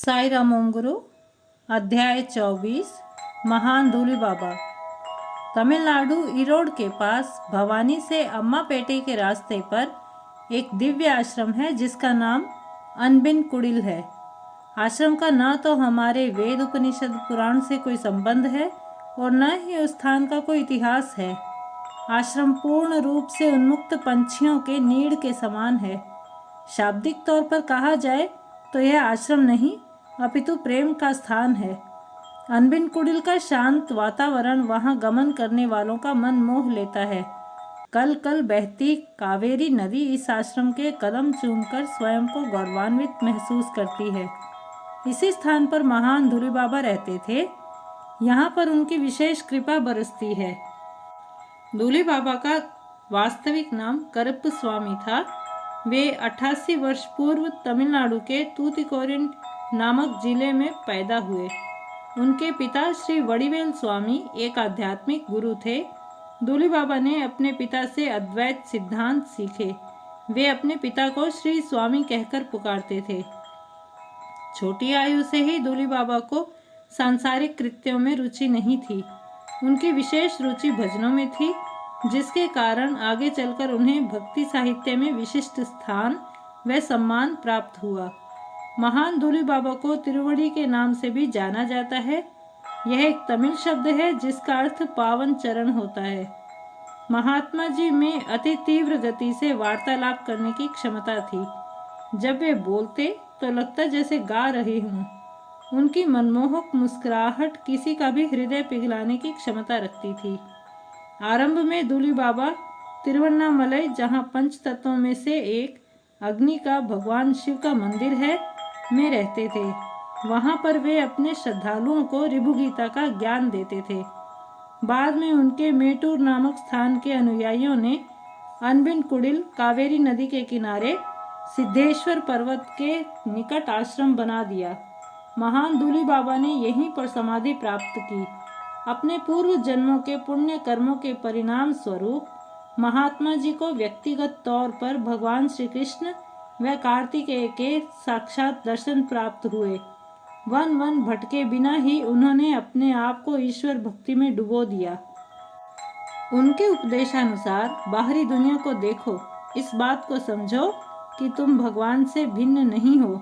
साई राम ओम गुरु। अध्याय 24। महान धूली बाबा। तमिलनाडु ईरोड के पास भवानी से अम्मापेटे के रास्ते पर एक दिव्य आश्रम है जिसका नाम अनबिन कुडिल है। आश्रम का न तो हमारे वेद उपनिषद पुराण से कोई संबंध है और न ही उस स्थान का कोई इतिहास है। आश्रम पूर्ण रूप से उन्मुक्त पंछियों के नीड़ के समान है। शाब्दिक तौर पर कहा जाए तो यह आश्रम नहीं अपितु प्रेम का स्थान है। अनबिन कुडिल का शांत वातावरण वहां गमन करने वालों का मन मोह लेता है। कल कल बहती कावेरी नदी इस आश्रम के कदम चूमकर स्वयं को गौरवान्वित महसूस करती है। इसी स्थान पर महान धूली बाबा रहते थे। यहाँ पर उनकी विशेष कृपा बरसती है। धूली बाबा का वास्तविक नाम करप्प स्वामी था। वे 88 वर्ष पूर्व तमिलनाडु के तूतीकोरिन नामक जिले में पैदा हुए। उनके पिता श्री वडिवेल स्वामी एक आध्यात्मिक गुरु थे। धूली बाबा ने अपने पिता से अद्वैत सिद्धांत सीखे। वे अपने पिता को श्री स्वामी कहकर पुकारते थे। छोटी आयु से ही धूली बाबा को सांसारिक कृत्यों में रुचि नहीं थी। उनकी विशेष रुचि भजनों में थी, जिसके कारण आगे चलकर उन्हें भक्ति साहित्य में विशिष्ट स्थान व सम्मान प्राप्त हुआ। महान धूली बाबा को तिरुवड़ी के नाम से भी जाना जाता है। यह एक तमिल शब्द है जिसका अर्थ पावन चरण होता है। महात्मा जी में अति तीव्र गति से वार्तालाप करने की क्षमता थी। जब वे बोलते तो लगता जैसे गा रहे हों। उनकी मनमोहक मुस्कुराहट किसी का भी हृदय पिघलाने की क्षमता रखती थी। आरंभ में धूली बाबा तिरुवन्नामलई, जहाँ पंच तत्वों में से एक अग्नि का भगवान शिव का मंदिर है, में रहते थे। वहाँ पर वे अपने श्रद्धालुओं को ऋभु गीता का ज्ञान देते थे। बाद में उनके मेटूर नामक स्थान के अनुयायियों ने अनबिन कुडिल कावेरी नदी के किनारे सिद्धेश्वर पर्वत के निकट आश्रम बना दिया। महान धूली बाबा ने यहीं पर समाधि प्राप्त की। अपने पूर्व जन्मों के पुण्य कर्मों के परिणाम स्वरूप महात्मा जी को व्यक्तिगत तौर पर भगवान श्री कृष्ण व कार्तिकेय के साक्षात दर्शन प्राप्त हुए। वन वन भटके बिना ही उन्होंने अपने आप को ईश्वर भक्ति में डुबो दिया। उनके उपदेशानुसार बाहरी दुनिया को देखो, इस बात को समझो कि तुम भगवान से भिन्न नहीं हो।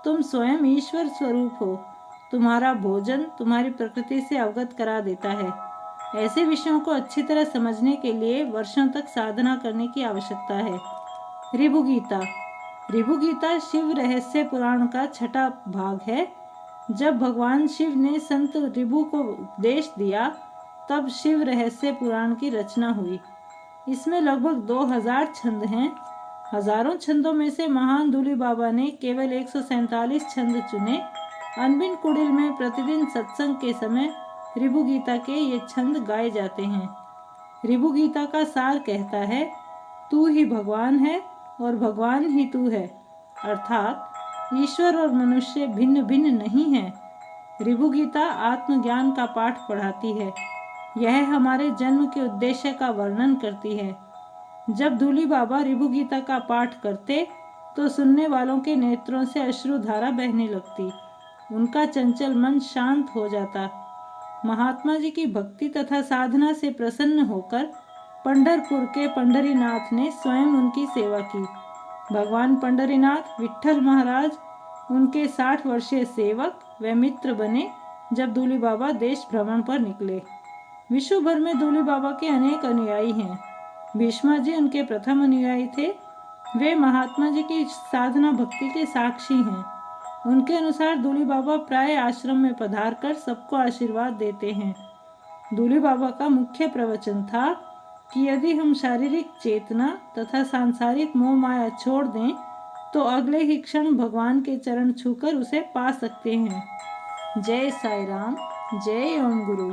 तुम स्वयं ईश्वर स्वरूप हो। तुम्हारा भोजन तुम्हारी प्रकृति से अवगत करा देता है। ऐसे विषयों को अच्छी तरह समझने के लिए वर्षों तक साधना करने की आवश्यकता है। ऋभु गीता। ऋभु गीता शिव रहस्य पुराण का छठा भाग है। जब भगवान शिव ने संत ऋभु को उपदेश दिया, तब शिव रहस्य पुराण की रचना हुई। इसमें लगभग 2000 छंद हैं। हजारों छंदों में से महान धूली बाबा ने केवल 147 छंद चुने। अनबिन कुडिल में प्रतिदिन सत्संग के समय ऋभु गीता के ये छंद गाए जाते हैं। ऋभु गीता का सार कहता है, तू ही भगवान है और भगवान ही तू है, अर्थात ईश्वर और मनुष्य भिन्न भिन्न नहीं है। ऋभु गीता आत्मज्ञान का पाठ पढ़ाती है। यह हमारे जन्म के उद्देश्य का वर्णन करती है। जब धूली बाबा ऋभु गीता का पाठ करते तो सुनने वालों के नेत्रों से अश्रुधारा बहने लगती। उनका चंचल मन शांत हो जाता। महात्मा जी की भक्ति तथा साधना से प्रसन्न होकर पंढरपुर के पंढरीनाथ ने स्वयं उनकी सेवा की। भगवान पंढरीनाथ विट्ठल महाराज उनके 60 वर्षीय सेवक व मित्र बने जब धूली बाबा देश भ्रमण पर निकले। विश्व भर में धूली बाबा के अनेक अनुयायी हैं। भीष्मा जी उनके प्रथम अनुयायी थे। वे महात्मा जी की साधना भक्ति के साक्षी हैं। उनके अनुसार धूली बाबा प्राय आश्रम में पधारकर सबको आशीर्वाद देते हैं। धूली बाबा का मुख्य प्रवचन था कि यदि हम शारीरिक चेतना तथा सांसारिक मोह माया छोड़ दें तो अगले ही क्षण भगवान के चरण छूकर उसे पा सकते हैं। जय साई राम, जय ओम गुरु।